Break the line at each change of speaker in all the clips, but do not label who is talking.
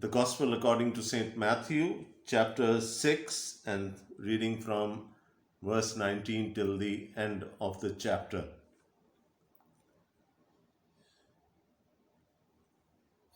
The Gospel according to St. Matthew, chapter 6, and reading from verse 19 till the end of the chapter.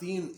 3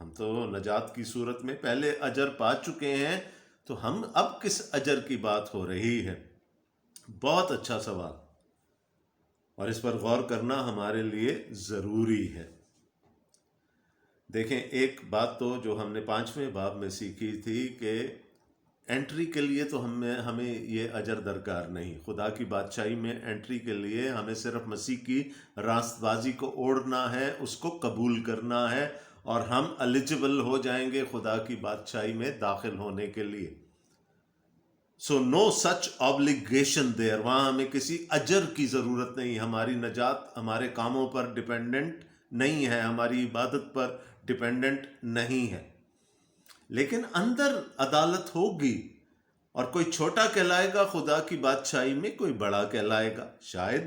ہم تو نجات کی صورت میں پہلے اجر پا چکے ہیں، تو ہم اب کس اجر کی بات ہو رہی ہے؟ بہت اچھا سوال، اور اس پر غور کرنا ہمارے لیے ضروری ہے۔ دیکھیں، ایک بات تو جو ہم نے 5ویں باب میں سیکھی تھی کہ انٹری کے لیے تو ہمیں یہ اجر درکار نہیں۔ خدا کی بادشاہی میں انٹری کے لیے ہمیں صرف مسیح کی راست بازی کو اوڑھنا ہے، اس کو قبول کرنا ہے، اور ہم ایلیجبل ہو جائیں گے خدا کی بادشاہی میں داخل ہونے کے لیے۔ سو نو سچ آبلیگیشن دیر، وہاں ہمیں کسی اجر کی ضرورت نہیں۔ ہماری نجات ہمارے کاموں پر ڈیپینڈنٹ نہیں ہے، ہماری عبادت پر ڈیپینڈنٹ نہیں ہے۔ لیکن اندر عدالت ہوگی، اور کوئی چھوٹا کہلائے گا خدا کی بادشاہی میں، کوئی بڑا کہلائے گا۔ شاید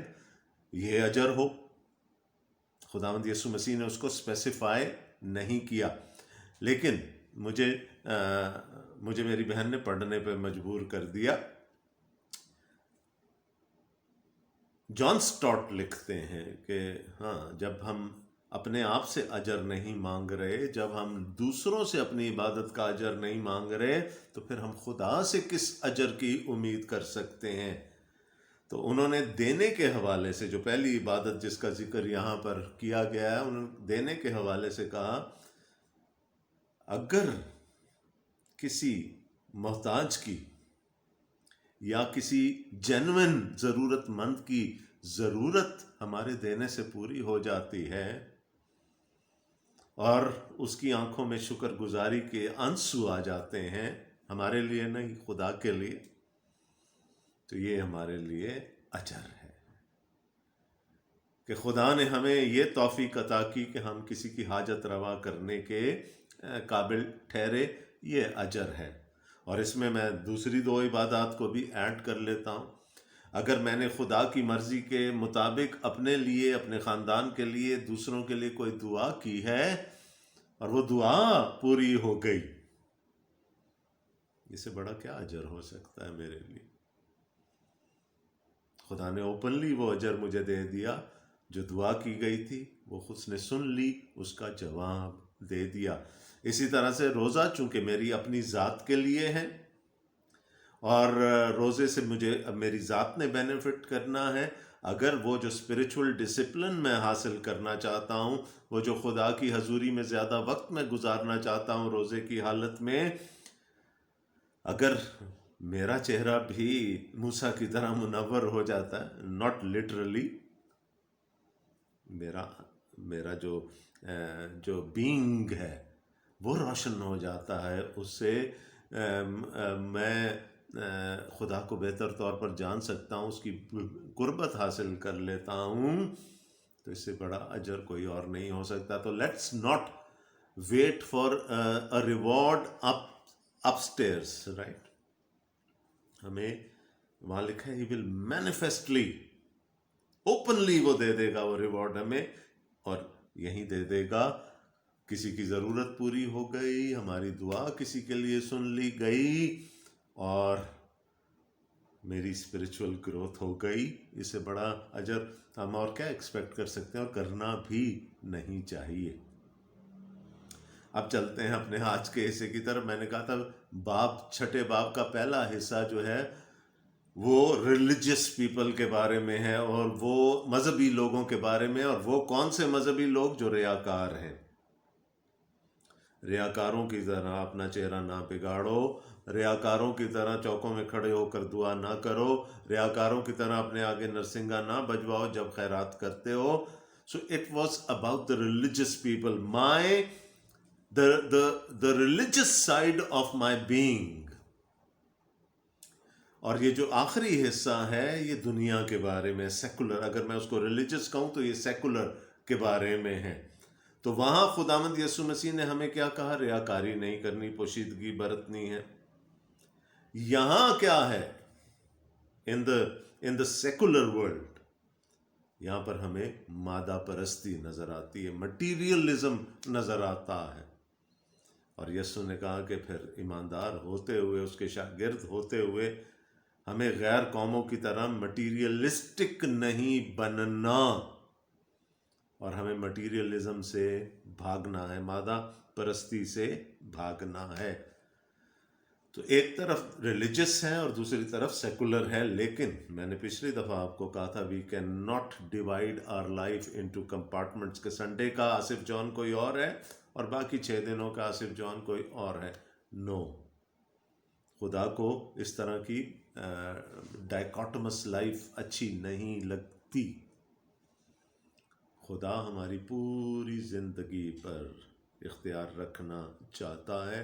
یہ اجر ہو، خداوند یسوع مسیح نے اس کو اسپیسیفائی نہیں کیا، لیکن مجھے میری بہن نے پڑھنے پہ مجبور کر دیا۔ جان سٹارٹ لکھتے ہیں کہ ہاں، جب ہم اپنے آپ سے اجر نہیں مانگ رہے، جب ہم دوسروں سے اپنی عبادت کا اجر نہیں مانگ رہے، تو پھر ہم خدا سے کس اجر کی امید کر سکتے ہیں؟ تو انہوں نے دینے کے حوالے سے، جو پہلی عبادت جس کا ذکر یہاں پر کیا گیا ہے، انہوں نے دینے کے حوالے سے کہا، اگر کسی محتاج کی یا کسی جینوئن ضرورت مند کی ضرورت ہمارے دینے سے پوری ہو جاتی ہے، اور اس کی آنکھوں میں شکر گزاری کے آنسو آ جاتے ہیں، ہمارے لیے نہیں، خدا کے لیے، تو یہ ہمارے لیے اجر ہے کہ خدا نے ہمیں یہ توفیق عطا کی کہ ہم کسی کی حاجت روا کرنے کے قابل ٹھہرے۔ یہ اجر ہے۔ اور اس میں دوسری 2 عبادات کو بھی ایڈ کر لیتا ہوں۔ اگر میں نے خدا کی مرضی کے مطابق اپنے لیے، اپنے خاندان کے لیے، دوسروں کے لیے کوئی دعا کی ہے، اور وہ دعا پوری ہو گئی، اس سے بڑا کیا اجر ہو سکتا ہے میرے لیے؟ خدا نے اوپنلی وہ اجر مجھے دے دیا، جو دعا کی گئی تھی وہ اس نے سن لی، اس کا جواب دے دیا۔ اسی طرح سے روزہ چونکہ میری اپنی ذات کے لیے ہے، اور روزے سے مجھے میری ذات نے بینیفٹ کرنا ہے، اگر وہ جو اسپریچول ڈسپلن میں حاصل کرنا چاہتا ہوں، وہ جو خدا کی حضوری میں زیادہ وقت میں گزارنا چاہتا ہوں روزے کی حالت میں، اگر میرا چہرہ بھی موسیٰ کی طرح منور ہو جاتا ہے، ناٹ لٹرلی، میرا جو بینگ ہے وہ روشن ہو جاتا ہے، اس سے میں خدا کو بہتر طور پر جان سکتا ہوں، اس کی قربت حاصل کر لیتا ہوں، تو اس سے بڑا اجر کوئی اور نہیں ہو سکتا۔ تو let's not wait for a reward upstairs, right? ہمیں وہاں لکھا ہے ہی ول مینیفیسٹلی، اوپنلی وہ دے دے گا وہ ریوارڈ ہمیں، اور یہیں دے دے گا۔ کسی کی ضرورت پوری ہو گئی، ہماری دعا کسی کے لیے سن لی گئی، اور میری اسپریچول گروتھ ہو گئی، اس سے بڑا اجر ہم اور کیا ایکسپیکٹ کر سکتے ہیں، اور کرنا بھی نہیں چاہیے۔ اب چلتے ہیں اپنے آج کے حصے کی طرف۔ میں نے کہا تھا چھٹے باب کا پہلا حصہ جو ہے وہ ریلیجس پیپل کے بارے میں ہے، اور وہ مذہبی لوگوں کے بارے میں، اور وہ کون سے مذہبی لوگ جو ریاکار ہیں۔ ریاکاروں کی طرح اپنا چہرہ نہ بگاڑو، ریاکاروں کی طرح چوکوں میں کھڑے ہو کر دعا نہ کرو، ریاکاروں کی طرح اپنے آگے نرسنگا نہ بجواؤ جب خیرات کرتے ہو۔ So it was about the religious people, the religious side of my being. اور یہ جو آخری حصہ ہے یہ دنیا کے بارے میں، سیکولر، اگر میں اس کو ریلیجس کہوں تو یہ سیکولر کے بارے میں ہے۔ تو وہاں خداوند یسوع مسیح نے ہمیں کیا کہا؟ ریاکاری نہیں کرنی، پوشیدگی برتنی ہے۔ یہاں کیا ہے؟ ان دا سیکولر ورلڈ، یہاں پر ہمیں مادہ پرستی نظر آتی ہے، مٹیریلزم نظر آتا ہے، اور یسوع نے کہا کہ پھر ایماندار ہوتے ہوئے، اس کے شاگرد ہوتے ہوئے، ہمیں غیر قوموں کی طرح مٹیریلسٹک نہیں بننا، اور ہمیں مٹیریلزم سے بھاگنا ہے، مادہ پرستی سے بھاگنا ہے. تو ایک طرف ریلیجس ہے اور دوسری طرف سیکولر ہے، لیکن میں نے پچھلی دفعہ آپ کو کہا تھا we can not divide our life into compartments, کہ سنڈے کا آصف جان کوئی اور ہے اور باقی 6 دنوں کا آصف جان کوئی اور ہے. نو، خدا کو اس طرح کی ڈائکاٹمس لائف اچھی نہیں لگتی. خدا ہماری پوری زندگی پر اختیار رکھنا چاہتا ہے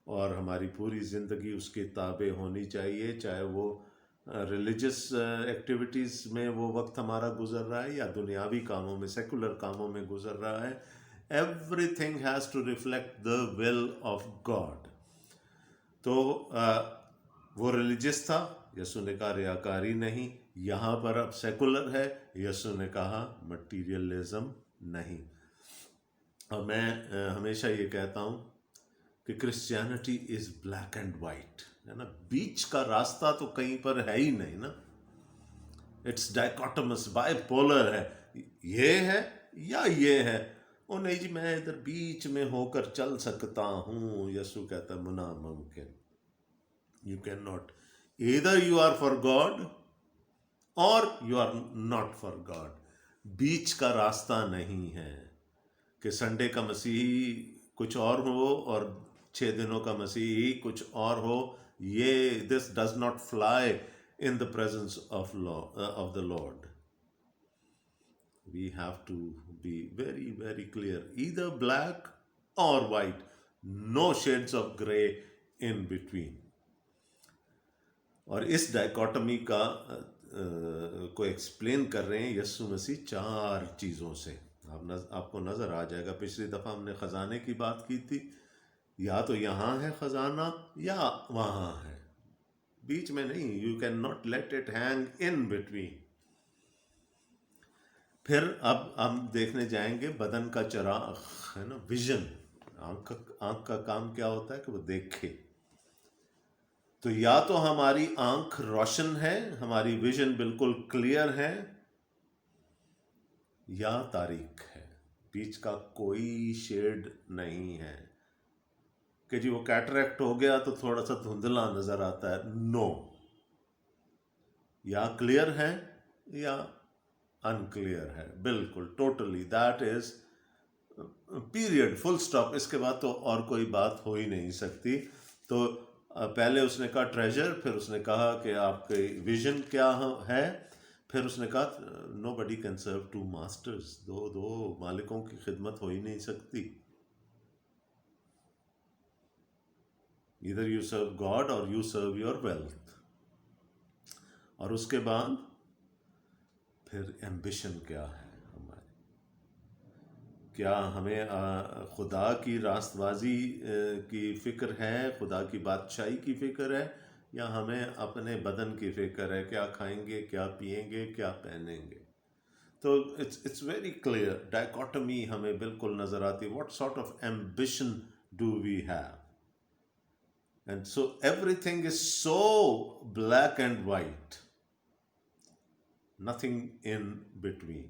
اور ہماری پوری زندگی اس کے تابع ہونی چاہیے، چاہے وہ ریلیجس ایکٹیویٹیز میں وہ وقت ہمارا گزر رہا ہے یا دنیاوی کاموں میں، سیکولر کاموں میں گزر رہا ہے. Everything has to reflect the will of God. تو وہ ریلیجس تھا، یسوع نے کہا ریاکاری نہیں. یہاں پر اب سیکولر ہے، یسوع نے کہا مٹیریلزم نہیں. اور میں ہمیشہ یہ کہتا ہوں کہ Christianity is black and white, ہے نا، بیچ کا راستہ تو کہیں پر ہے ہی نہیں نا. اٹس ڈائکاٹمس، بائی پولر ہے، یہ ہے یا یہ ہے. او نہیں جی میں ادھر بیچ میں ہو کر چل سکتا ہوں. یسوع کہتا ہے ناممکن. You cannot. Either you are for God or you are not for God. بیچ کا راستہ نہیں ہے کہ سنڈے کا مسیحی کچھ اور ہو اور 6 دنوں کا مسیحی کچھ اور ہو. یہ this does not fly in the presence of the Lord. We have to be very, very clear. Either black or white. No shades of gray in between. اور اس ڈائکاٹمی کا کو ایکسپلین کر رہے ہیں یسوع مسیح 4 چیزوں سے. آپ کو نظر آ جائے گا. پچھلی دفعہ ہم نے خزانے کی بات کی تھی، یا تو یہاں ہے خزانہ یا وہاں ہے، بیچ میں نہیں. You can not let it hang in between. پھر اب ہم دیکھنے جائیں گے بدن کا چراغ، ہے نا، ویژن. آنکھ کا کام کیا ہوتا ہے کہ وہ دیکھے. تو یا تو ہماری آنکھ روشن ہے، ہماری ویژن بالکل کلیئر ہے، یا تاریک ہے، بیچ کا کوئی شیڈ نہیں ہے کہ جی وہ کیٹریکٹ ہو گیا تو تھوڑا سا دھندلا نظر آتا ہے. نو، یا کلیئر ہے یا انکلیئر ہے، بالکل totally. That is period, full stop. اس کے بعد تو اور کوئی بات ہو ہی نہیں سکتی. تو پہلے اس نے کہا ٹریجر، پھر اس نے کہا کہ آپ کی ویژن کیا ہے، پھر اس نے کہا نو بڈی کین سرو 2 ماسٹرز. دو مالکوں کی خدمت ہو ہی نہیں سکتی. ایدر یو سرو گاڈ اور یو سرو یور ویلتھ. اور اس کے بعد پھر ایمبیشن کیا ہے ہماری. کیا ہمیں خدا کی راست بازی کی فکر ہے، خدا کی بادشاہی کی فکر ہے، یا ہمیں اپنے بدن کی فکر ہے، کیا کھائیں گے، کیا پئیں گے، کیا پہنیں گے. تو اٹس ویری کلیئر. ڈائکاٹمی ہمیں بالکل نظر آتی. What sort of ambition do we have. And so everything is so black and white, nothing in between.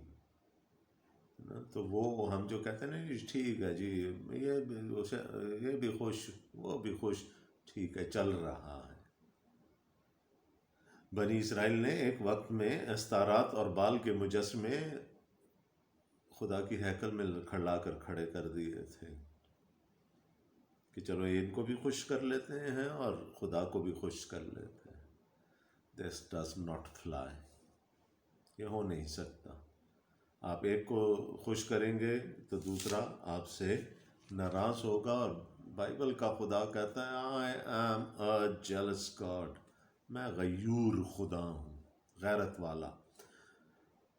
تو وہ ہم جو کہتے ہیں نا جی ٹھیک ہے جی یہ بھی خوش وہ بھی خوش، ٹھیک ہے چل رہا ہے. بنی اسرائیل نے ایک وقت میں استارات اور بال کے مجسمے خدا کی ہیکل میں لا کر کھڑے کر دیے تھے کہ چلو ان کو بھی خوش کر لیتے ہیں اور خدا کو بھی خوش کر لیتے ہیں. This does not fly. یہ ہو نہیں سکتا. آپ ایک کو خوش کریں گے تو دوسرا آپ سے ناراض ہوگا. اور بائبل کا خدا کہتا ہے I am a jealous God. میں غیور خدا ہوں، غیرت والا.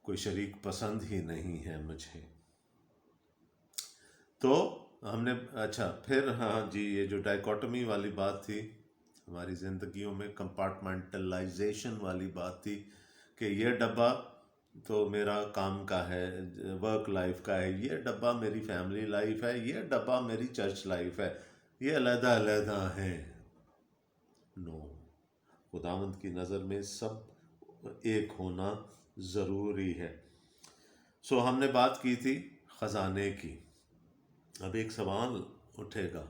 کوئی شریک پسند ہی نہیں ہے مجھے. تو ہم نے اچھا پھر ہاں جی یہ جو ڈائکاٹمی والی بات تھی ہماری زندگیوں میں، کمپارٹمنٹلائزیشن والی بات تھی کہ یہ ڈبہ تو میرا کام کا ہے، ورک لائف کا ہے، یہ ڈبہ میری فیملی لائف ہے، یہ ڈبہ میری چرچ لائف ہے، یہ علیحدہ علیحدہ ہیں. نو، خداوند کی نظر میں سب ایک ہونا ضروری ہے. سو ہم نے بات کی تھی خزانے کی. اب ایک سوال اٹھے گا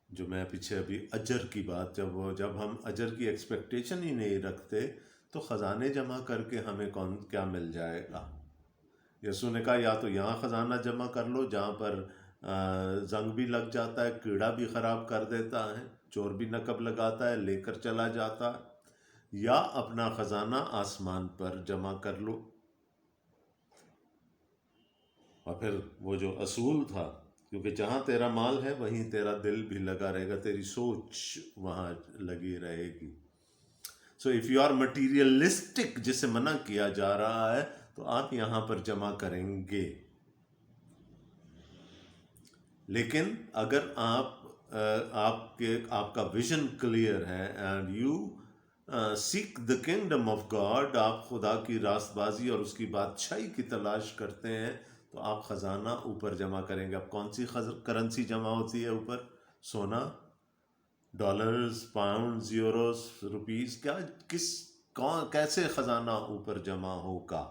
جو میں پیچھے ابھی اجر کی بات، جب ہم اجر کی ایکسپیکٹیشن ہی نہیں رکھتے تو خزانے جمع کر کے ہمیں کیا مل جائے گا؟ یسوع نے کہا یا تو یہاں خزانہ جمع کر لو جہاں پر زنگ بھی لگ جاتا ہے، کیڑا بھی خراب کر دیتا ہے، چور بھی نقب لگاتا ہے، لے کر چلا جاتا ہے، یا اپنا خزانہ آسمان پر جمع کر لو. اور پھر وہ جو اصول تھا، کیونکہ جہاں تیرا مال ہے وہیں تیرا دل بھی لگا رہے گا، تیری سوچ وہاں لگی رہے گی. So if you are materialistic جسے منع کیا جا رہا ہے تو آپ یہاں پر جمع کریں گے. لیکن اگر آپ کا ویژن کلیئر ہے and you seek the kingdom of God, آپ خدا کی راست بازی اور اس کی بادشاہی کی تلاش کرتے ہیں، تو آپ خزانہ اوپر جمع کریں گے. اب کون سی کرنسی جمع ہوتی ہے اوپر؟ سونا، ڈالرز، پاؤنڈز، یوروز، روپیز؟ کیسے خزانہ اوپر جمع ہوگا؟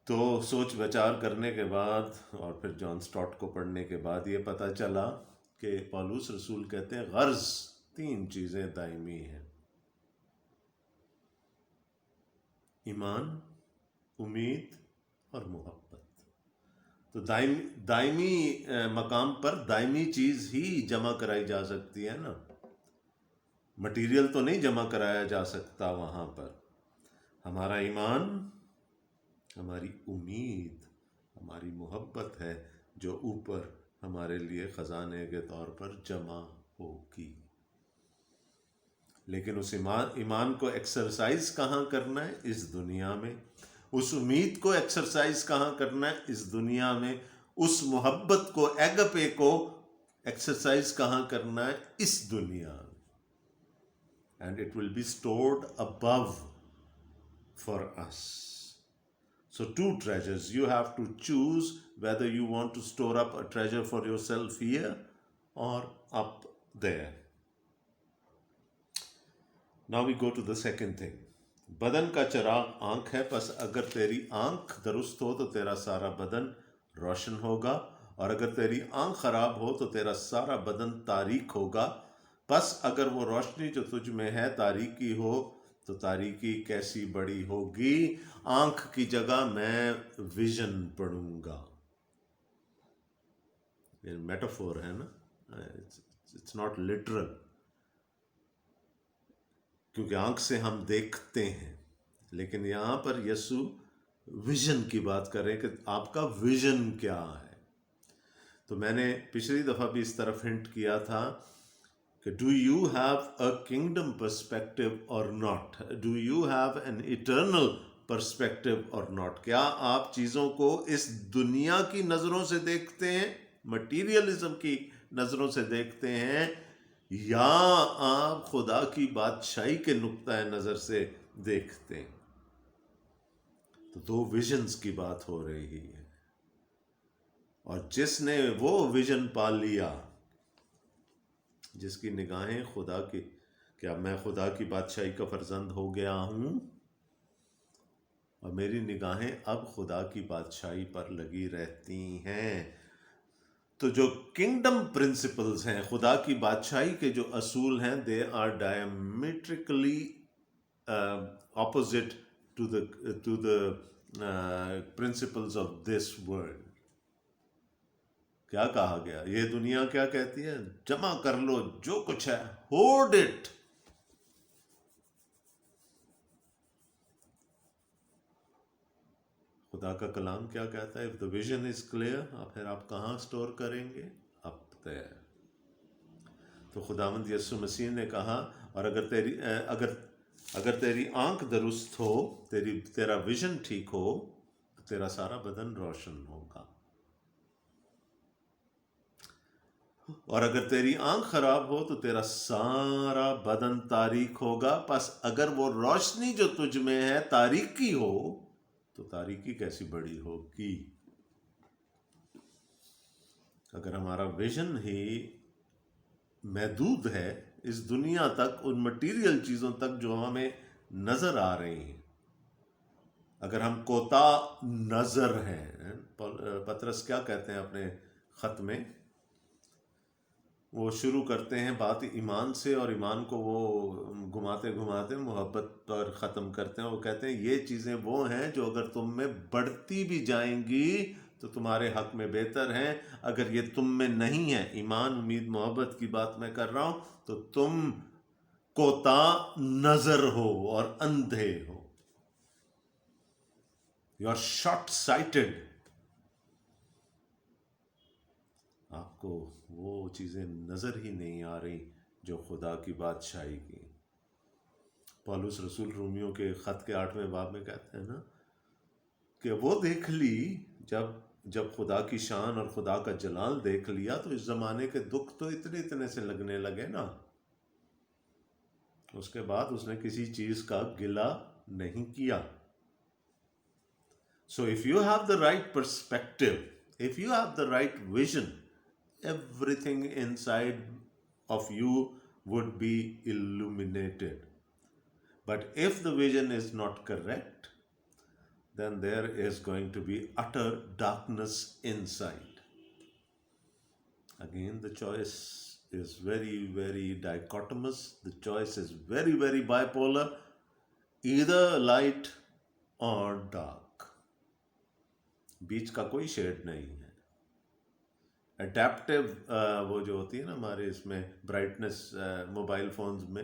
تو سوچ بچار کرنے کے بعد اور پھر جان سٹارٹ کو پڑھنے کے بعد یہ پتہ چلا کہ پولس رسول کہتے ہیں غرض 3 چیزیں دائمی ہیں: ایمان، امید اور محبت. تو دائمی مقام پر دائمی چیز ہی جمع کرائی جا سکتی ہے نا، مٹیریل تو نہیں جمع کرایا جا سکتا وہاں پر. ہمارا ایمان، ہماری امید، ہماری محبت ہے جو اوپر ہمارے لیے خزانے کے طور پر جمع ہوگی. لیکن اس ایمان کو ایکسرسائز کہاں کرنا ہے؟ اس دنیا میں. اس امید کو ایکسرسائز کہاں کرنا ہے؟ اس دنیا میں. اس محبت کو، ایگپے کو ایکسرسائز کہاں کرنا ہے؟ اس دنیا میں. And it will be stored above for us. So 2 treasures. You have to choose whether you want to store up a treasure for yourself here or up there. Now we go to the second thing. بدن کا چراغ آنکھ ہے، پس اگر تیری آنکھ درست ہو تو تیرا سارا بدن روشن ہوگا، اور اگر تیری آنکھ خراب ہو تو تیرا سارا بدن تاریک ہوگا. پس اگر وہ روشنی جو تجھ میں ہے تاریکی ہو تو تاریکی کیسی بڑی ہوگی. آنکھ کی جگہ میں ویژن پڑھوں گا. یہ میٹافور ہے نا، اٹس ناٹ لٹرل، کیونکہ آنکھ سے ہم دیکھتے ہیں. لیکن یہاں پر یسوع ویژن کی بات کر رہے ہیں کہ آپ کا ویژن کیا ہے. تو میں نے پچھلی دفعہ بھی اس طرف ہنٹ کیا تھا کہ do you have a kingdom perspective or not? Do you have an eternal perspective or not? کیا آپ چیزوں کو اس دنیا کی نظروں سے دیکھتے ہیں، مٹیریلزم کی نظروں سے دیکھتے ہیں، یا آپ خدا کی بادشاہی کے نقطۂ نظر سے دیکھتے ہیں؟ تو 2 ویژنز کی بات ہو رہی ہے. اور جس نے وہ ویژن پا لیا، جس کی نگاہیں خدا کی، کیا میں خدا کی بادشاہی کا فرزند ہو گیا ہوں اور میری نگاہیں اب خدا کی بادشاہی پر لگی رہتی ہیں. تو جو کنگڈم پرنسپلز ہیں، خدا کی بادشاہی کے جو اصول ہیں، they are diametrically opposite to the principles of this world. کیا کہا گیا؟ یہ دنیا کیا کہتی ہے؟ جمع کر لو جو کچھ ہے، ہوڈ اٹ. خدا کا کلام کیا کہتا ہے؟ if the vision is clear، پھر آپ کہاں سٹور کریں گے؟ up there. تو خداوند یسوع مسیح نے کہا، اور اگر تیری آنکھ درست ہو، تیرا ویژن ٹھیک ہو تو تیرا سارا بدن روشن ہوگا. اور اگر تیری آنکھ خراب ہو تو تیرا سارا بدن تاریک ہوگا. پس اگر وہ روشنی جو تجھ میں ہے تاریکی ہو تو تاریکی کیسی بڑی ہوگی. اگر ہمارا ویژن ہی محدود ہے اس دنیا تک، ان مٹیریل چیزوں تک جو ہمیں نظر آ رہی ہیں، اگر ہم کوتا نظر ہیں، پطرس کیا کہتے ہیں اپنے خط میں؟ وہ شروع کرتے ہیں بات ایمان سے، اور ایمان کو وہ گھماتے گھماتے محبت پر ختم کرتے ہیں. وہ کہتے ہیں یہ چیزیں وہ ہیں جو اگر تم میں بڑھتی بھی جائیں گی تو تمہارے حق میں بہتر ہیں. اگر یہ تم میں نہیں ہے، ایمان، امید، محبت کی بات میں کر رہا ہوں، تو تم کوتا نظر ہو اور اندھے ہو. You are short sighted. آپ کو وہ چیزیں نظر ہی نہیں آ رہی جو خدا کی بادشاہی کی. پولس رسول رومیوں کے خط کے 8ویں باب میں کہتے ہیں نا کہ وہ دیکھ لی، جب خدا کی شان اور خدا کا جلال دیکھ لیا تو اس زمانے کے دکھ تو اتنے اتنے سے لگنے لگے نا. اس کے بعد اس نے کسی چیز کا گلہ نہیں کیا. So if you have the right perspective, if you have the right vision, everything inside of you would be illuminated. But if the vision is not correct, then there is going to be utter darkness inside. Again, the choice is very, very dichotomous. The choice is very, very bipolar. Either light or dark. بیچ کا کوئی shade نہیں ہے. Adaptive وہ جو ہوتی ہے نا ہمارے اس میں برائٹنس، موبائل فونز میں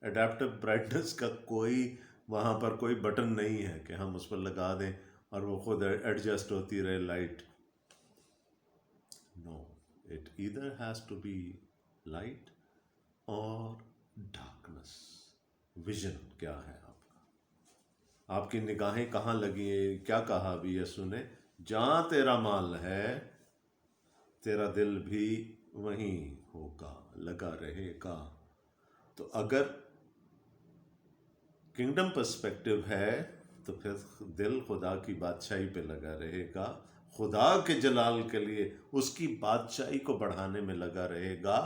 اڈیپٹیو برائٹنس کا کوئی وہاں پر کوئی بٹن نہیں ہے کہ ہم اس پر لگا دیں اور وہ خود ایڈجسٹ ہوتی رہے light. No, it either has to be light اور ڈارکنس. ویژن کیا ہے آپ کا؟ آپ کی نگاہیں کہاں لگی ہیں؟ کیا کہا ابھی یسوع نے؟ جہاں تیرا مال ہے تیرا دل بھی وہیں ہوگا، لگا رہے گا. تو اگر کنگڈم پرسپیکٹو ہے تو پھر دل خدا کی بادشاہی پہ لگا رہے گا، خدا کے جلال کے لیے اس کی بادشاہی کو بڑھانے میں لگا رہے گا.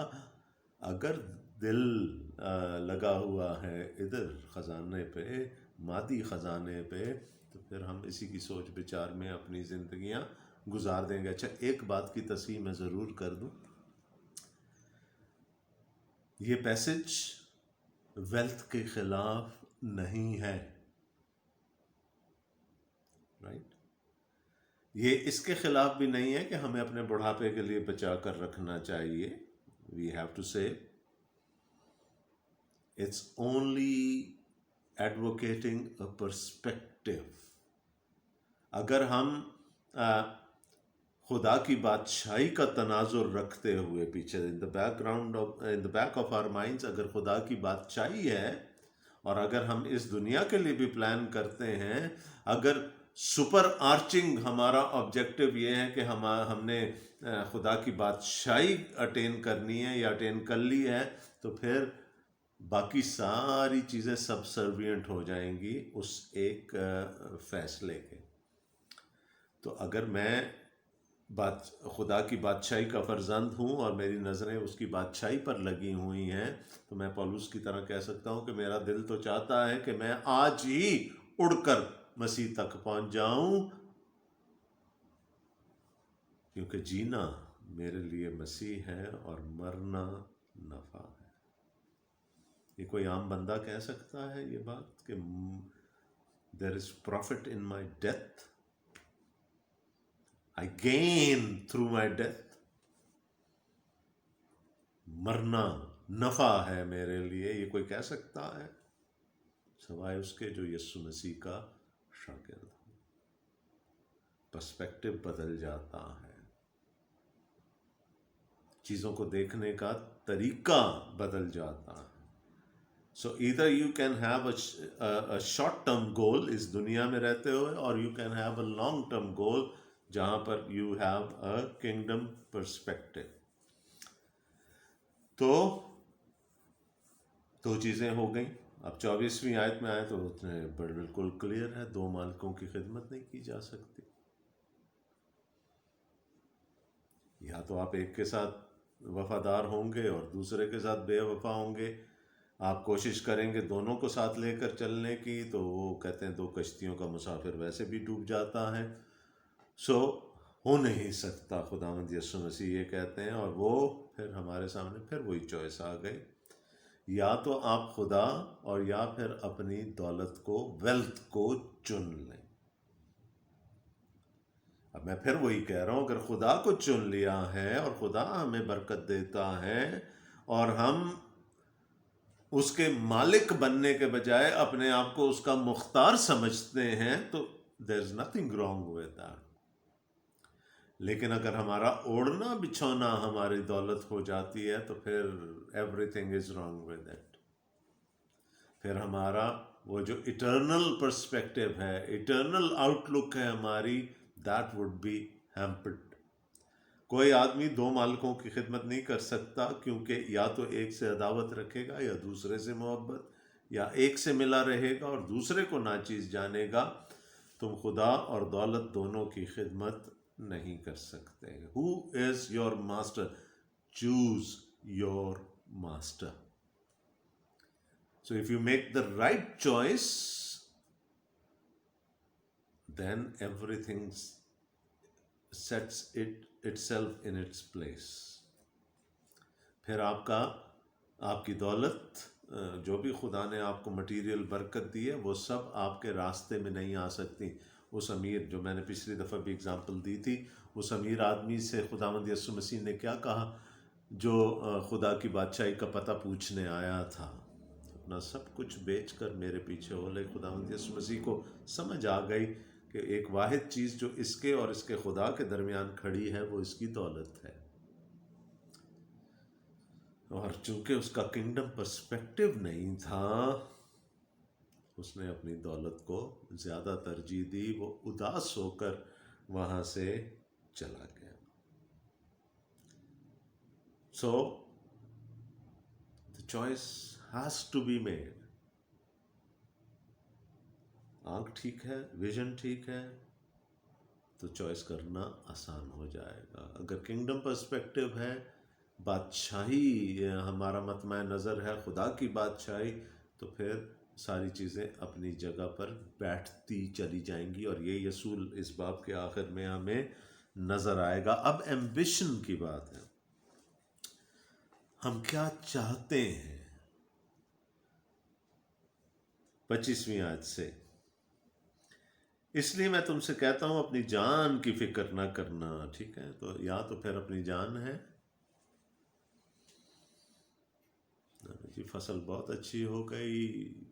اگر دل لگا ہوا ہے ادھر خزانے پہ، مادی خزانے پہ، تو پھر ہم اسی کی سوچ بچار میں اپنی زندگیاں گزار دیں گے. اچھا، ایک بات کی تصحیح میں ضرور کر دوں. یہ پیسج ویلتھ کے خلاف نہیں ہے، رائٹ؟ یہ اس کے خلاف بھی نہیں ہے کہ ہمیں اپنے بڑھاپے کے لیے بچا کر رکھنا چاہیے. We have to say it's only advocating a perspective. اگر ہم خدا کی بادشاہی کا تناظر رکھتے ہوئے پیچھے in the back of our minds اگر خدا کی بادشاہی ہے، اور اگر ہم اس دنیا کے لیے بھی پلان کرتے ہیں، اگر سپر آرچنگ ہمارا آبجیکٹو یہ ہے کہ ہم نے خدا کی بادشاہی اٹین کرنی ہے یا اٹین کر لی ہے، تو پھر باقی ساری چیزیں سب سروینٹ ہو جائیں گی اس ایک فیصلے کے. تو اگر میں خدا کی بادشاہی کا فرزند ہوں اور میری نظریں اس کی بادشاہی پر لگی ہوئی ہیں، تو میں پولس کی طرح کہہ سکتا ہوں کہ میرا دل تو چاہتا ہے کہ میں آج ہی اڑ کر مسیح تک پہنچ جاؤں، کیونکہ جینا میرے لیے مسیح ہے اور مرنا نفع ہے. یہ کوئی عام بندہ کہہ سکتا ہے یہ بات کہ there is profit in my death, I gain through my death. مرنا نفع ہے میرے لیے، یہ کوئی کہہ سکتا ہے سوائے اس کے جو یسوع مسیح کا شاگرد ہو. پرسپیکٹو بدل جاتا ہے، چیزوں کو دیکھنے کا طریقہ بدل جاتا ہے. سو either you can have a short term goal اس دنیا میں رہتے ہوئے، اور you can have a long term goal جہاں پر you have a kingdom perspective. تو دو چیزیں ہو گئیں. اب 24ویں آیت میں آئے تو بالکل کلیئر ہے، دو مالکوں کی خدمت نہیں کی جا سکتی. یا تو آپ ایک کے ساتھ وفادار ہوں گے اور دوسرے کے ساتھ بے وفا ہوں گے، آپ کوشش کریں گے دونوں کو ساتھ لے کر چلنے کی تو وہ کہتے ہیں 2 کشتیوں کا مسافر ویسے بھی ڈوب جاتا ہے. سو ہو نہیں سکتا. خداوند یسوع مسیح یہ کہتے ہیں، اور وہ پھر ہمارے سامنے پھر وہی چوائس آ گئی، یا تو آپ خدا اور یا پھر اپنی دولت کو، ویلتھ کو چن لیں. اب میں پھر وہی کہہ رہا ہوں، اگر خدا کو چن لیا ہے اور خدا ہمیں برکت دیتا ہے اور ہم اس کے مالک بننے کے بجائے اپنے آپ کو اس کا مختار سمجھتے ہیں تو there is nothing wrong with that. لیکن اگر ہمارا اوڑھنا بچھونا ہماری دولت ہو جاتی ہے تو پھر everything is wrong with it. پھر ہمارا وہ جو اٹرنل پرسپیکٹو ہے، اٹرنل آؤٹ لک ہے ہماری، دیٹ وڈ بی ہیمپرڈ. کوئی آدمی 2 مالکوں کی خدمت نہیں کر سکتا، کیونکہ یا تو ایک سے عداوت رکھے گا یا دوسرے سے محبت، یا ایک سے ملا رہے گا اور دوسرے کو ناچیز جانے گا. تم خدا اور دولت دونوں کی خدمت نہیں کر سکتے. Who is your master? Choose your master. So if you make the right choice then everything sets itself in its place. پھر آپ کی دولت، جو بھی خدا نے آپ کو مٹیریل برکت دی ہے، وہ سب آپ کے راستے میں نہیں آ سکتی. اس امیر، جو میں نے پچھلی دفعہ بھی اگزامپل دی تھی، اس امیر آدمی سے خداوند یسوع مسیح نے کیا کہا، جو خدا کی بادشاہی کا پتہ پوچھنے آیا تھا، اپنا سب کچھ بیچ کر میرے پیچھے ہو لے. خداوند یسوع مسیح کو سمجھ آ گئی کہ ایک واحد چیز جو اس کے اور اس کے خدا کے درمیان کھڑی ہے وہ اس کی دولت ہے. اور چونکہ اس کا کنگڈم پرسپیکٹو نہیں تھا، اس نے اپنی دولت کو زیادہ ترجیح دی. وہ اداس ہو کر وہاں سے چلا گیا. سو the choice has to be made. آنکھ ٹھیک ہے، ویژن ٹھیک ہے تو چوائس کرنا آسان ہو جائے گا. اگر کنگڈم پرسپیکٹو ہے، بادشاہی ہمارا مطمع نظر ہے، خدا کی بادشاہی، تو پھر ساری چیزیں اپنی جگہ پر بیٹھتی چلی جائیں گی. اور یہ اصول اس باب کے آخر میں ہمیں نظر آئے گا. اب ایمبیشن کی بات ہے، ہم کیا چاہتے ہیں. 25ویں آیت سے، اس لیے میں تم سے کہتا ہوں اپنی جان کی فکر نہ کرنا. ٹھیک ہے، تو یا تو پھر اپنی جان ہے. جی فصل بہت اچھی ہو گئی،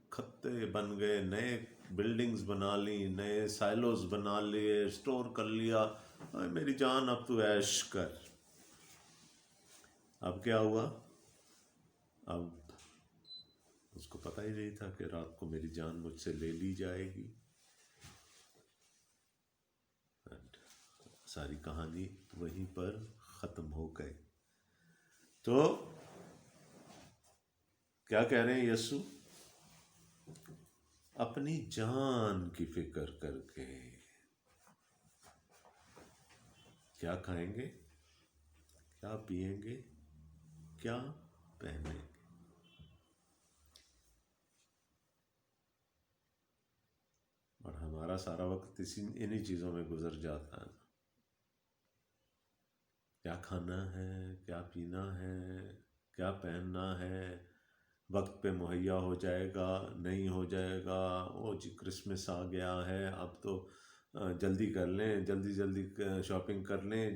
کھتے بن گئے، نئے بلڈنگز بنا لی، نئے سائلوز بنا لیے، اسٹور کر لیا. میری جان اب تو عیش کر. اب کیا ہوا؟ اب اس کو پتہ ہی نہیں تھا کہ رات کو میری جان مجھ سے لے لی جائے گی. ساری کہانی وہیں پر ختم ہو گئی. تو کیا کہہ رہے ہیں یسوع؟ اپنی جان کی فکر کر کے. کیا کھائیں گے، کیا پئیں گے، کیا پہنیں گے. اور ہمارا سارا وقت انہی چیزوں میں گزر جاتا ہے. کیا کھانا ہے، کیا پینا ہے، کیا پہننا ہے، وقت پہ مہیا ہو جائے گا، نہیں ہو جائے گا. او جی کرسمس آ گیا ہے، اب تو جلدی کر لیں، جلدی شاپنگ کر لیں.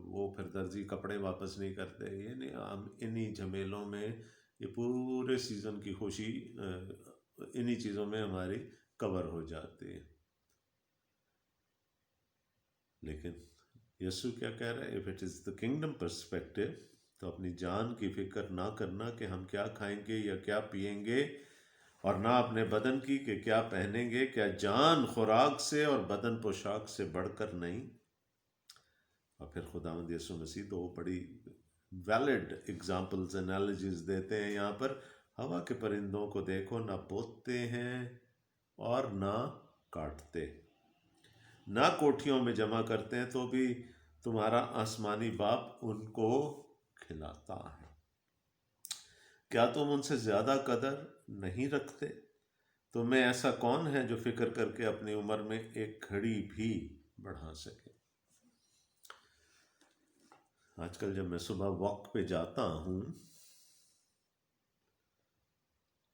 وہ پھر درزی کپڑے واپس نہیں کرتے. یہ نہیں، ہم انہی جھمیلوں میں، یہ پورے سیزن کی خوشی انہی چیزوں میں ہماری کور ہو جاتی ہے. لیکن یسوع کیا کہہ رہا ہے؟ If it is the kingdom perspective, تو اپنی جان کی فکر نہ کرنا کہ ہم کیا کھائیں گے یا کیا پئیں گے، اور نہ اپنے بدن کی کہ کیا پہنیں گے. کیا جان خوراک سے اور بدن پوشاک سے بڑھ کر نہیں؟ اور پھر خداوند یسوع مسیح تو وہ بڑی ویلڈ ایگزامپلز، انالوجیز دیتے ہیں یہاں پر. ہوا کے پرندوں کو دیکھو، نہ بوتے ہیں اور نہ کاٹتے، نہ کوٹھیوں میں جمع کرتے ہیں، تو بھی تمہارا آسمانی باپ ان کو کھلاتا ہے. کیا تم ان سے زیادہ قدر نہیں رکھتے؟ تم میں ایسا کون ہے جو فکر کر کے اپنی عمر میں ایک گھڑی بھی بڑھا سکے؟ آج کل جب میں صبح واک پہ جاتا ہوں،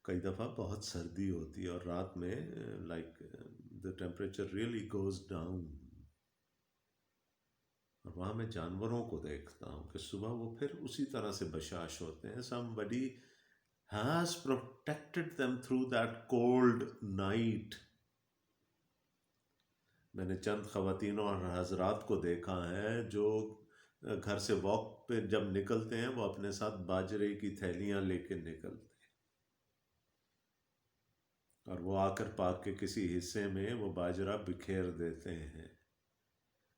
کئی دفعہ بہت سردی ہوتی ہے اور رات میں like the temperature really goes down, اور وہاں میں جانوروں کو دیکھتا ہوں کہ صبح وہ پھر اسی طرح سے بشاش ہوتے ہیں. somebody has protected them through that cold night. میں نے چند خواتینوں اور حضرات کو دیکھا ہے جو گھر سے واک پہ جب نکلتے ہیں وہ اپنے ساتھ باجرے کی تھیلیاں لے کے نکلتے ہیں، اور وہ آ کر پارک کے کسی حصے میں وہ باجرہ بکھیر دیتے ہیں،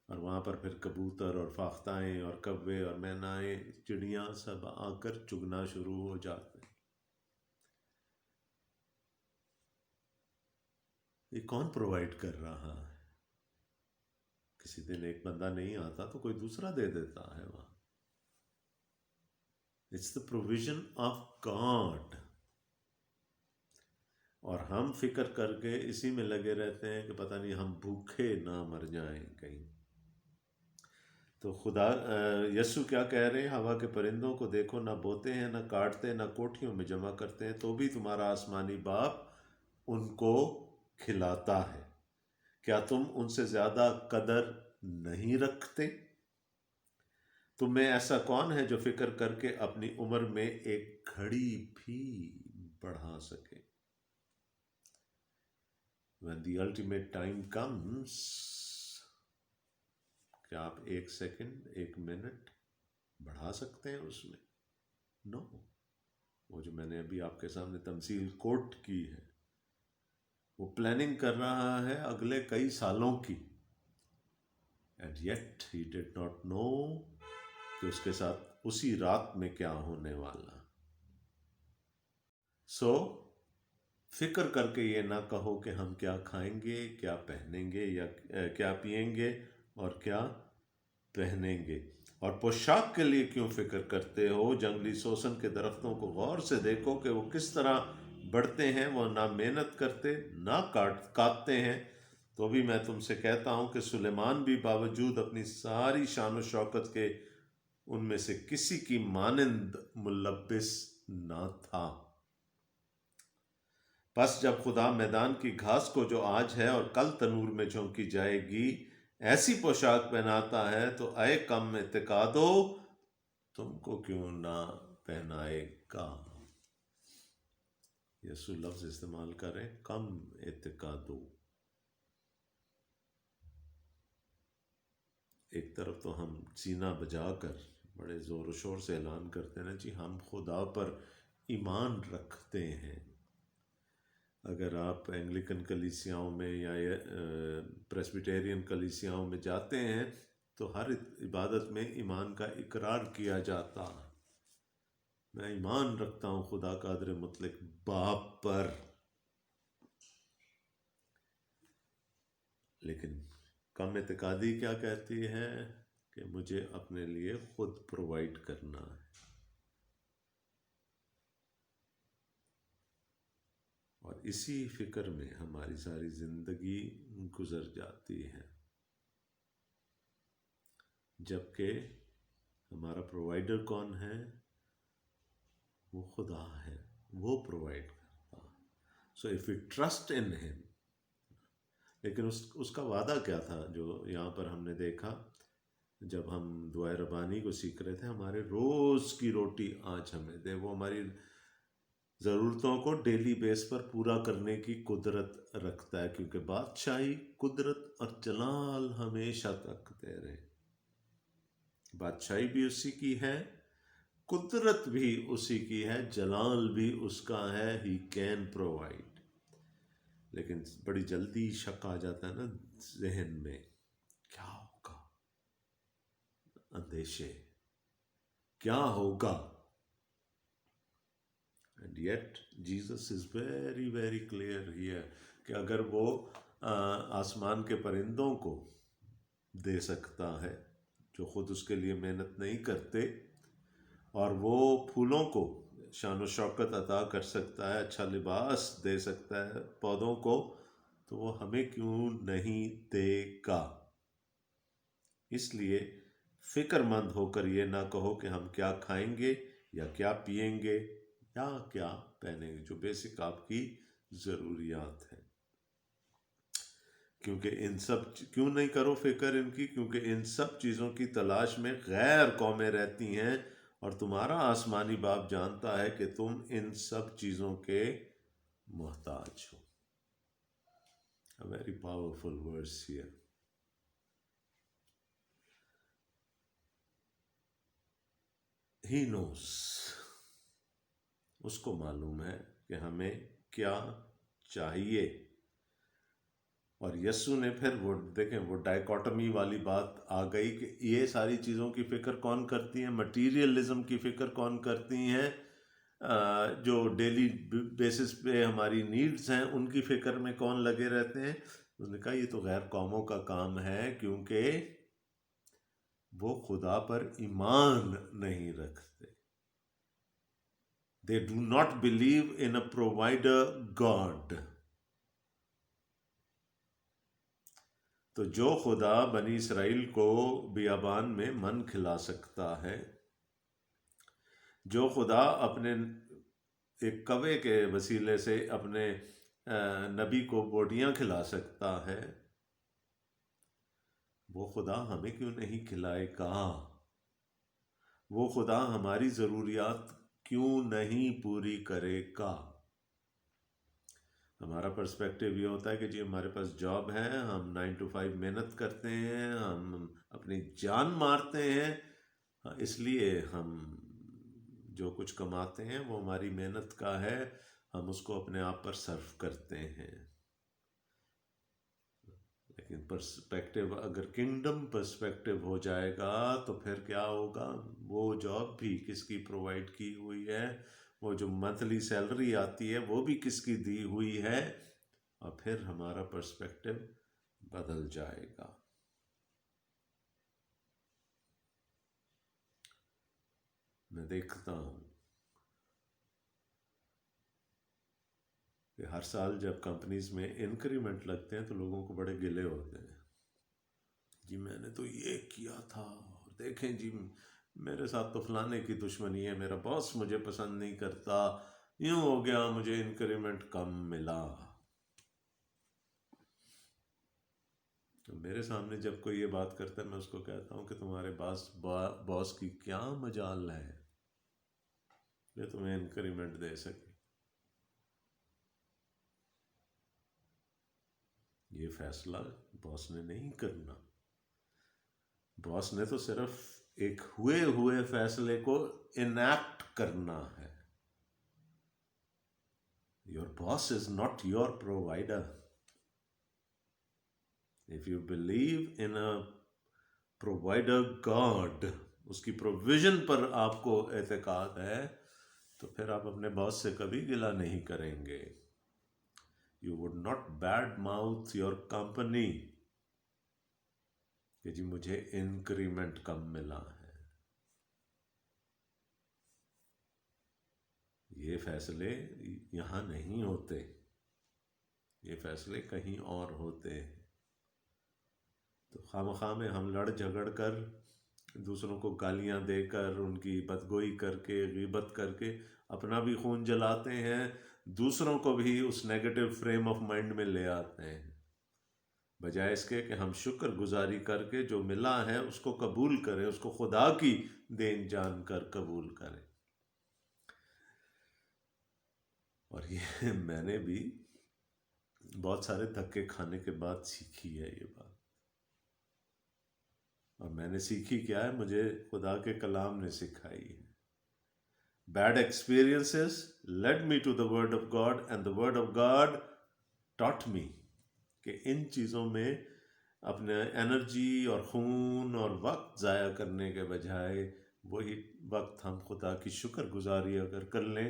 اور وہاں پر پھر کبوتر اور فاختائیں اور کوے اور مینائیں چڑیاں سب آ کر چگنا شروع ہو جاتے ہیں. یہ کون پرووائڈ کر رہا ہے؟ کسی دن ایک بندہ نہیں آتا تو کوئی دوسرا دے دیتا ہے وہاں. It's the provision of God. اور ہم فکر کر کے اسی میں لگے رہتے ہیں کہ پتہ نہیں ہم بھوکے نہ مر جائیں کہیں. تو خدا یسوع کیا کہہ رہے ہیں؟ ہوا کے پرندوں کو دیکھو، نہ بوتے ہیں، نہ کاٹتے، نہ کوٹھیوں میں جمع کرتے ہیں، تو بھی تمہارا آسمانی باپ ان کو کھلاتا ہے. کیا تم ان سے زیادہ قدر نہیں رکھتے؟ تم میں ایسا کون ہے جو فکر کر کے اپنی عمر میں ایک گھڑی بھی بڑھا سکے؟ When the ultimate time comes، کیا آپ ایک سیکنڈ، ایک منٹ بڑھا سکتے ہیں اس میں؟ نو. وہ جو میں نے ابھی آپ کے سامنے تمثیل کوٹ کی ہے، وہ پلاننگ کر رہا ہے اگلے کئی سالوں کی، and yet he did not know کہ اس کے ساتھ اسی رات میں کیا ہونے والا. سو فکر کر کے یہ نہ کہو کہ ہم کیا کھائیں گے، کیا پہنیں گے، یا کیا پئیں گے اور کیا پہنیں گے. اور پوشاک کے لیے کیوں فکر کرتے ہو؟ جنگلی سوسن کے درختوں کو غور سے دیکھو کہ وہ کس طرح بڑھتے ہیں. وہ نہ محنت کرتے، نہ کاٹتے ہیں. تو بھی میں تم سے کہتا ہوں کہ سلیمان بھی باوجود اپنی ساری شان و شوکت کے ان میں سے کسی کی مانند ملبس نہ تھا. پس جب خدا میدان کی گھاس کو جو آج ہے اور کل تنور میں جھونکی جائے گی ایسی پوشاک پہناتا ہے، تو اے کم اعتقادو، تم کو کیوں نہ پہنائے گا. یسوع لفظ استعمال کریں، کم اعتقادو. ایک طرف تو ہم سینہ بجا کر بڑے زور و شور سے اعلان کرتے ہیں جی ہم خدا پر ایمان رکھتے ہیں. اگر آپ انگلیکن کلیسیاؤں میں یا پریسبیٹیرین کلیسیاؤں میں جاتے ہیں تو ہر عبادت میں ایمان کا اقرار کیا جاتا ہے. میں ایمان رکھتا ہوں خدا قادر مطلق باپ پر. لیکن کم اعتقادی کیا کہتی ہے؟ کہ مجھے اپنے لیے خود پرووائڈ کرنا ہے. اور اسی فکر میں ہماری ساری زندگی گزر جاتی ہے، جبکہ ہمارا پرووائڈر کون ہے؟ وہ خدا ہے، وہ پرووائڈ کرتا. سو اف یو ٹرسٹ ان ہم. لیکن اس کا وعدہ کیا تھا جو یہاں پر ہم نے دیکھا جب ہم دعائے ربانی کو سیکھ رہے تھے؟ ہمارے روز کی روٹی آج ہمیں دے. وہ ہماری ضرورتوں کو ڈیلی بیس پر پورا کرنے کی قدرت رکھتا ہے، کیونکہ بادشاہی، قدرت اور جلال ہمیشہ تک دے رہے. بادشاہی بھی اسی کی ہے، قدرت بھی اسی کی ہے، جلال بھی اس کا ہے. He can provide. لیکن بڑی جلدی شک آ جاتا ہے نا ذہن میں، کیا ہوگا، اندیشے، کیا ہوگا. And yet Jesus is very very clear here کہ اگر وہ آسمان کے پرندوں کو دے سکتا ہے جو خود اس کے لیے محنت نہیں کرتے، اور وہ پھولوں کو شان و شوکت عطا کر سکتا ہے، اچھا لباس دے سکتا ہے پودوں کو، تو وہ ہمیں کیوں نہیں دے گا؟ اس لیے فکر مند ہو کر یہ نہ کہو کہ ہم کیا کھائیں گے یا کیا پیئیں گے یا کیا پہنیں گے، جو بیسک آپ کی ضروریات ہیں. کیونکہ ان سب کیوں نہیں کرو فکر ان کی؟ کیونکہ ان سب چیزوں کی تلاش میں غیر قومیں رہتی ہیں، اور تمہارا آسمانی باپ جانتا ہے کہ تم ان سب چیزوں کے محتاج ہو. A very powerful verse here. He knows. اس کو معلوم ہے کہ ہمیں کیا چاہیے. اور یسو نے پھر وہ دیکھیں، وہ ڈائیکوٹمی والی بات آ گئی کہ یہ ساری چیزوں کی فکر کون کرتی ہیں؟ مٹیریلزم کی فکر کون کرتی ہیں؟ جو ڈیلی بیسس پہ ہماری نیڈز ہیں ان کی فکر میں کون لگے رہتے ہیں؟ انہوں نے کہا یہ تو غیر قوموں کا کام ہے، کیونکہ وہ خدا پر ایمان نہیں رکھتے. They do not believe in a provider God. تو جو خدا بنی اسرائیل کو بیابان میں من کھلا سکتا ہے، جو خدا اپنے ایک کوے کے وسیلے سے اپنے نبی کو بوٹیاں کھلا سکتا ہے، وہ خدا ہمیں کیوں نہیں کھلائے گا؟ وہ خدا ہماری ضروریات کیوں نہیں پوری کرے گا؟ ہمارا پرسپیکٹیو یہ ہوتا ہے کہ جی ہمارے پاس جاب ہے، ہم 9 to 5 محنت کرتے ہیں، ہم اپنی جان مارتے ہیں، اس لیے ہم جو کچھ کماتے ہیں وہ ہماری محنت کا ہے، ہم اس کو اپنے آپ پر صرف کرتے ہیں. لیکن پرسپیکٹیو اگر کنگڈم پرسپیکٹیو ہو جائے گا تو پھر کیا ہوگا؟ وہ جاب بھی کس کی پرووائڈ کی ہوئی ہے، وہ جو منتھلی سیلری آتی ہے وہ بھی کس کی دی ہوئی ہے، اور پھر ہمارا پرسپیکٹیو بدل جائے گا. میں دیکھتا ہوں کہ ہر سال جب کمپنیز میں انکریمنٹ لگتے ہیں تو لوگوں کو بڑے گلے ہوتے ہیں. جی میں نے تو یہ کیا تھا، اور دیکھیں جی میرے ساتھ تو فلانے کی دشمنی ہے، میرا باس مجھے پسند نہیں کرتا، یوں ہو گیا، مجھے انکریمنٹ کم ملا. تو میرے سامنے جب کوئی یہ بات کرتا ہے میں اس کو کہتا ہوں کہ تمہارے باس کی کیا مجال ہے کہ تمہیں انکریمنٹ دے سکے؟ یہ فیصلہ باس نے نہیں کرنا. باس نے تو صرف ایک ہوئے فیصلے کو انیکٹ کرنا ہے. Your boss is not your provider. If you believe in a provider God, اس کی پروویژن پر آپ کو اعتقاد ہے، تو پھر آپ اپنے باس سے کبھی گلہ نہیں کریں گے. You would not bad mouth your company کہ جی مجھے انکریمنٹ کم ملا ہے. یہ فیصلے یہاں نہیں ہوتے، یہ فیصلے کہیں اور ہوتے ہیں. تو خواہ میں ہم لڑ جھگڑ کر، دوسروں کو گالیاں دے کر، ان کی بدگوئی کر کے، غیبت کر کے اپنا بھی خون جلاتے ہیں، دوسروں کو بھی اس نیگیٹو فریم آف مائنڈ میں لے آتے ہیں، بجائے اس کے کہ ہم شکر گزاری کر کے جو ملا ہے اس کو قبول کریں، اس کو خدا کی دین جان کر قبول کریں. اور یہ میں نے بھی بہت سارے دھکے کھانے کے بعد سیکھی ہے یہ بات. اور میں نے سیکھی کیا ہے؟ مجھے خدا کے کلام نے سکھائی ہے. Bad experiences led me to the word of God, and the word of God taught me کہ ان چیزوں میں اپنے انرجی اور خون اور وقت ضائع کرنے کے بجائے وہی وقت ہم خدا کی شکر گزاری اگر کر لیں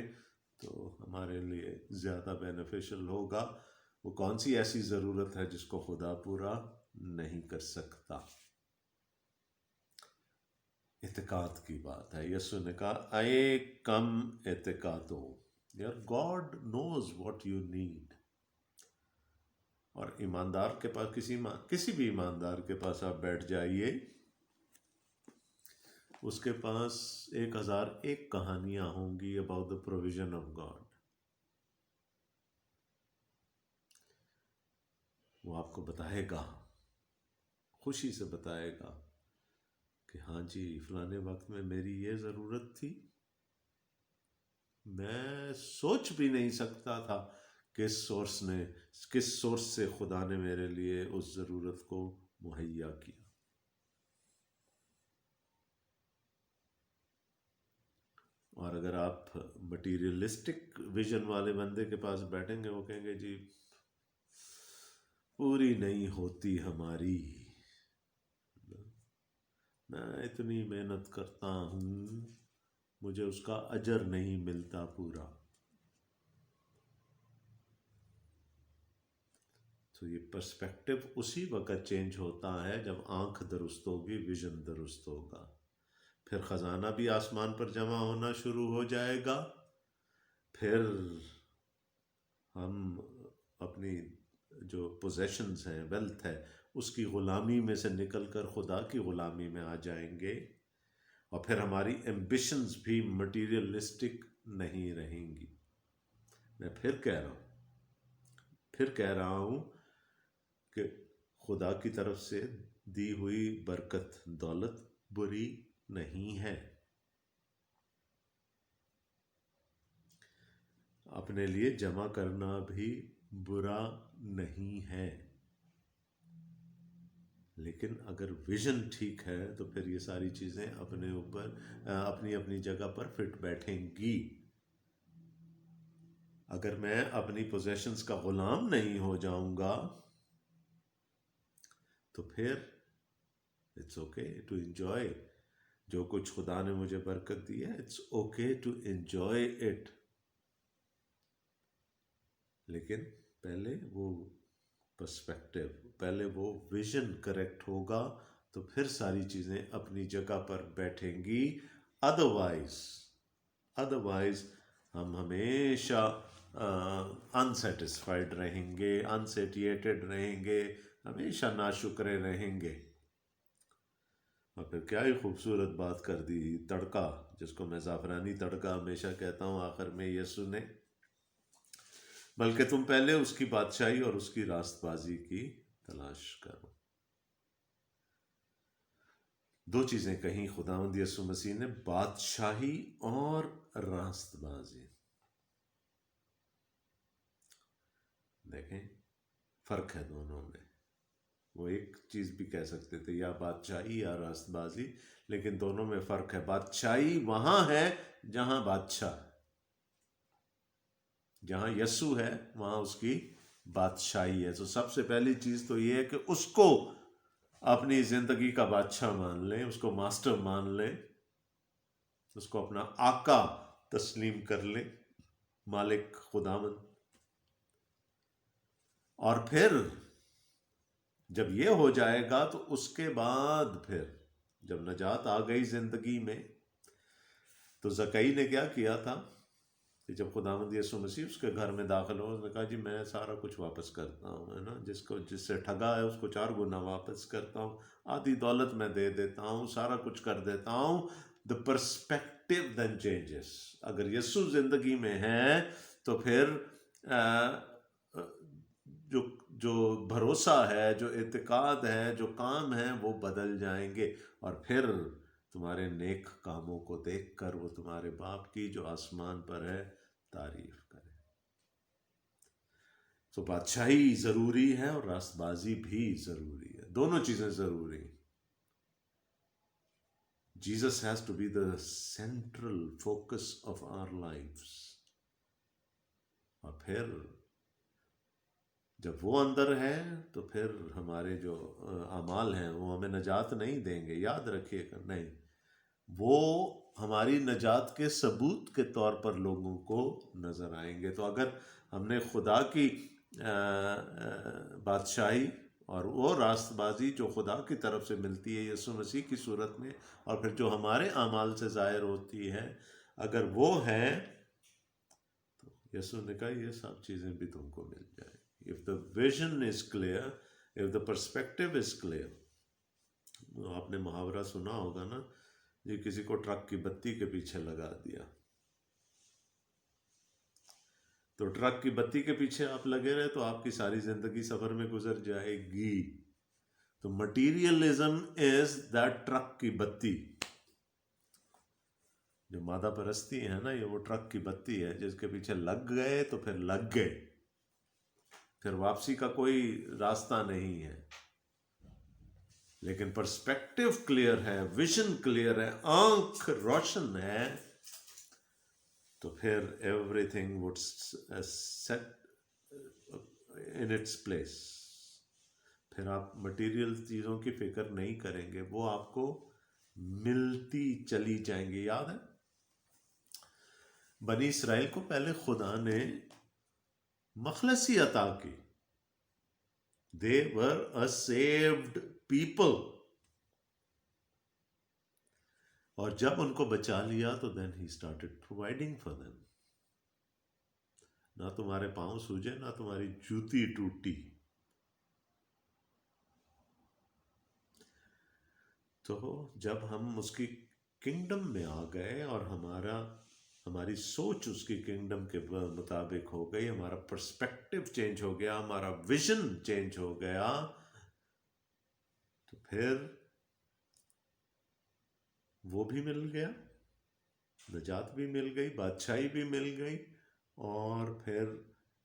تو ہمارے لیے زیادہ بینیفیشل ہوگا. وہ کون سی ایسی ضرورت ہے جس کو خدا پورا نہیں کر سکتا؟ اعتقاد کی بات ہے. یسوع نے کہا اے کم اعتقادو، یار God knows what you need. اور ایماندار کے پاس کسی بھی ایماندار کے پاس آپ بیٹھ جائیے، اس کے پاس 1001 کہانیاں ہوں گی about the provision of God. وہ آپ کو بتائے گا، خوشی سے بتائے گا کہ ہاں جی فلانے وقت میں میری یہ ضرورت تھی، میں سوچ بھی نہیں سکتا تھا کس سورس سے خدا نے میرے لیے اس ضرورت کو مہیا کیا. اور اگر آپ مٹیریلسٹک ویژن والے بندے کے پاس بیٹھیں گے، وہ کہیں گے جی پوری نہیں ہوتی ہماری، میں اتنی محنت کرتا ہوں مجھے اس کا اجر نہیں ملتا پورا. تو یہ پرسپیکٹو اسی وقت چینج ہوتا ہے جب آنکھ درست ہوگی، ویژن درست ہوگا. پھر خزانہ بھی آسمان پر جمع ہونا شروع ہو جائے گا. پھر ہم اپنی جو پوزیشنز ہیں، ویلتھ ہے، اس کی غلامی میں سے نکل کر خدا کی غلامی میں آ جائیں گے. اور پھر ہماری ایمبیشنز بھی مٹیریلسٹک نہیں رہیں گی. میں پھر کہہ رہا ہوں کہ خدا کی طرف سے دی ہوئی برکت، دولت بری نہیں ہے. اپنے لیے جمع کرنا بھی برا نہیں ہے، لیکن اگر ویژن ٹھیک ہے تو پھر یہ ساری چیزیں اپنے اوپر اپنی اپنی جگہ پر فٹ بیٹھیں گی. اگر میں اپنی پوزیشنز کا غلام نہیں ہو جاؤں گا تو پھر اٹس اوکے ٹو انجوائے جو کچھ خدا نے مجھے برکت دی ہے. It's okay to enjoy it. لیکن پہلے وہ پرسپیکٹو، پہلے وہ ویژن کریکٹ ہوگا تو پھر ساری چیزیں اپنی جگہ پر بیٹھیں گی. ادروائز ہم ہمیشہ انسیٹسفائیڈ رہیں گے، انسیٹیٹڈ رہیں گے، ہمیشہ ناشکرے رہیں گے. اور پھر کیا ہی خوبصورت بات کر دی، تڑکا، جس کو میں زعفرانی تڑکا ہمیشہ کہتا ہوں آخر میں یسوع نے، بلکہ تم پہلے اس کی بادشاہی اور اس کی راست بازی کی تلاش کرو. دو چیزیں کہیں خداوند یسوع مسیح نے، بادشاہی اور راست بازی. دیکھیں فرق ہے دونوں میں. وہ ایک چیز بھی کہہ سکتے تھے یا بادشاہی یا راست بازی، لیکن دونوں میں فرق ہے. بادشاہی وہاں ہے جہاں بادشاہ ہے، جہاں یسوع ہے وہاں اس کی بادشاہی ہے. تو سب سے پہلی چیز تو یہ ہے کہ اس کو اپنی زندگی کا بادشاہ مان لیں، اس کو ماسٹر مان لیں، اس کو اپنا آقا تسلیم کر لیں، مالک، خداوند. اور پھر جب یہ ہو جائے گا تو اس کے بعد پھر جب نجات آ گئی زندگی میں، تو زکئی نے کیا کیا تھا کہ جب خداوند یسوع مسیح اس کے گھر میں داخل ہو، اس نے کہا جی میں سارا کچھ واپس کرتا ہوں، ہے نا، جس سے ٹھگا ہے اس کو 4 گنا واپس کرتا ہوں، آدھی دولت میں دے دیتا ہوں، سارا کچھ کر دیتا ہوں. The perspective then changes. اگر یسوع زندگی میں ہے تو پھر جو بھروسہ ہے، جو اعتقاد ہے، جو کام ہیں وہ بدل جائیں گے. اور پھر تمہارے نیک کاموں کو دیکھ کر وہ تمہارے باپ کی جو آسمان پر ہے تعریف کرے. تو بادشاہی ضروری ہے اور راست بازی بھی ضروری ہے، دونوں چیزیں ضروری ہیں. Jesus has to be the central focus of our lives. اور پھر جب وہ اندر ہے تو پھر ہمارے جو اعمال ہیں وہ ہمیں نجات نہیں دیں گے. یاد رکھیے گا، نہیں، وہ ہماری نجات کے ثبوت کے طور پر لوگوں کو نظر آئیں گے. تو اگر ہم نے خدا کی بادشاہی اور وہ راست بازی جو خدا کی طرف سے ملتی ہے یسوع مسیح کی صورت میں، اور پھر جو ہمارے اعمال سے ظاہر ہوتی ہے، اگر وہ ہے تو یسوع نے کہا یہ سب چیزیں بھی تم کو مل جائیں. If the vision is clear, if the perspective is clear. آپ نے محاورہ سنا ہوگا نا، جی کسی کو ٹرک کی بتی کے پیچھے لگا دیا، تو ٹرک کی بتی کے پیچھے آپ لگے رہے تو آپ کی ساری زندگی سفر میں گزر جائے گی. تو مٹیریلزم از دیٹ ٹرک کی بتی. جو مادہ پرستی ہے نا، یہ وہ ٹرک کی بتی ہے جس کے پیچھے لگ گئے تو پھر لگ گئے، پھر واپسی کا کوئی راستہ نہیں ہے. لیکن پرسپیکٹو کلیئر ہے، ویژن کلیئر ہے، آنکھ روشن ہے، تو پھر everything would set in its place. پھر آپ مٹیریل چیزوں کی فکر نہیں کریں گے، وہ آپ کو ملتی چلی جائیں گی. یاد ہے بنی اسرائیل کو پہلے خدا نے مخلصی عطا کی. They were a saved people. اور جب ان کو بچا لیا تو then he started providing for them. نہ تمہارے پاؤں سوجے نہ تمہاری جوتی ٹوٹی. تو جب ہم اس کی کنگڈم میں آ گئے اور ہماری سوچ اس کی کنگڈم کے مطابق ہو گئی، ہمارا پرسپیکٹو چینج ہو گیا، ہمارا ویژن چینج ہو گیا، تو پھر وہ بھی مل گیا، نجات بھی مل گئی، بادشاہی بھی مل گئی، اور پھر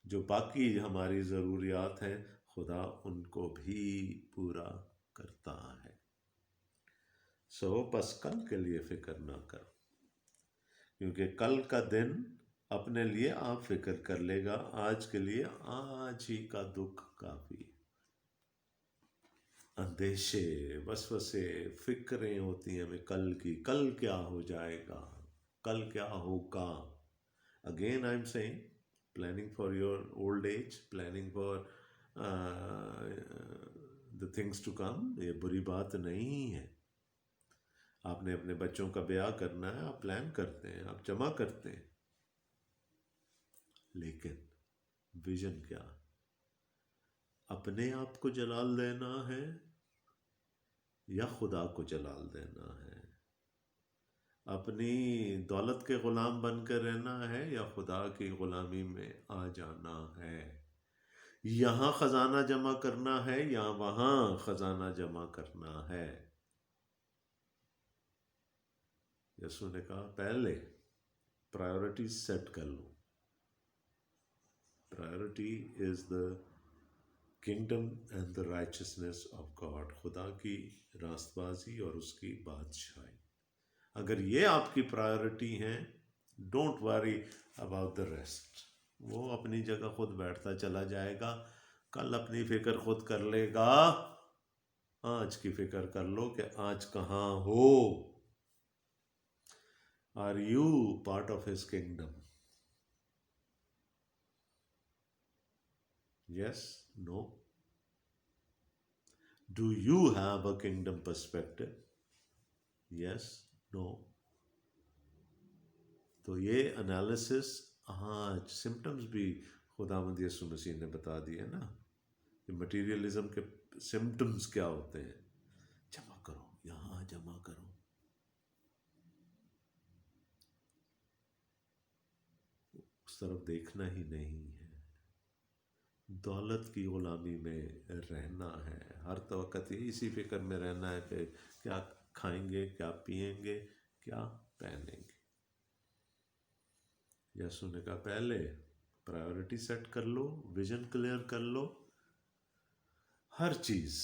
جو باقی ہماری ضروریات ہیں خدا ان کو بھی پورا کرتا ہے. بس کل کے لیے فکر نہ کرو، کیونکہ کل کا دن اپنے لیے آپ فکر کر لے گا، آج کے لیے آج ہی کا دکھ کافی. اندیشے، وسوسے، فکریں ہوتی ہیں ہمیں کل کی، کل کیا ہو جائے گا، کل کیا ہوگا. Again I am seeing planning for your old age, planning for the things to come, یہ بری بات نہیں ہے. آپ نے اپنے بچوں کا بیاہ کرنا ہے، آپ پلان کرتے ہیں، آپ جمع کرتے ہیں، لیکن ویژن کیا؟ اپنے آپ کو جلال دینا ہے یا خدا کو جلال دینا ہے؟ اپنی دولت کے غلام بن کر رہنا ہے یا خدا کی غلامی میں آ جانا ہے؟ یہاں خزانہ جمع کرنا ہے یا وہاں خزانہ جمع کرنا ہے؟ یسوع نے کہا پہلے پرائیورٹی سیٹ کر لو. Priority is the kingdom and the righteousness of God, خدا کی راست بازی اور اس کی بادشاہی. اگر یہ آپ کی پرائیورٹی ہیں، ڈونٹ واری اباؤٹ دا ریسٹ. وہ اپنی جگہ خود بیٹھتا چلا جائے گا. کل اپنی فکر خود کر لے گا، آج کی فکر کر لو کہ آج کہاں ہو. Are you part of his kingdom? Yes, no. Do you have a kingdom perspective? Yes, no. تو یہ انالیسس آج سمٹمز بھی خداوند یسوع مسیح نے بتا دیے نا، کہ مٹیریلزم کے سمٹمز کیا ہوتے ہیں. جمع کرو، یہاں جمع کرو. اس طرف دیکھنا ہی نہیں ہے، دولت کی غلامی میں رہنا ہے. ہر وقت اسی فکر میں رہنا ہے کہ کیا کھائیں گے، کیا پئیں گے، کیا پہنیں گے. یسوع نے کہا پہلے پرائیورٹی سیٹ کر لو، ویژن کلیئر کر لو، ہر چیز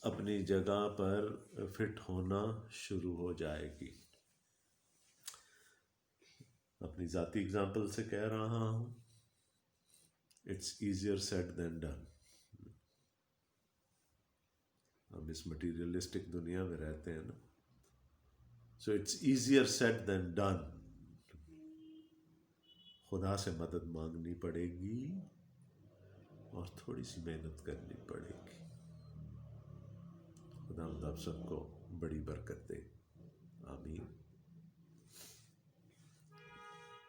اپنی جگہ پر فٹ ہونا شروع ہو جائے گی. اپنی ذاتی اگزامپل سے کہہ رہا ہوں، it's easier said than done. ہم اس مٹیریلسٹک دنیا میں رہتے ہیں نا، so it's easier said than done. خدا سے مدد مانگنی پڑے گی اور تھوڑی سی محنت کرنی پڑے گی. خدا آپ سب کو بڑی برکت دے، آمین۔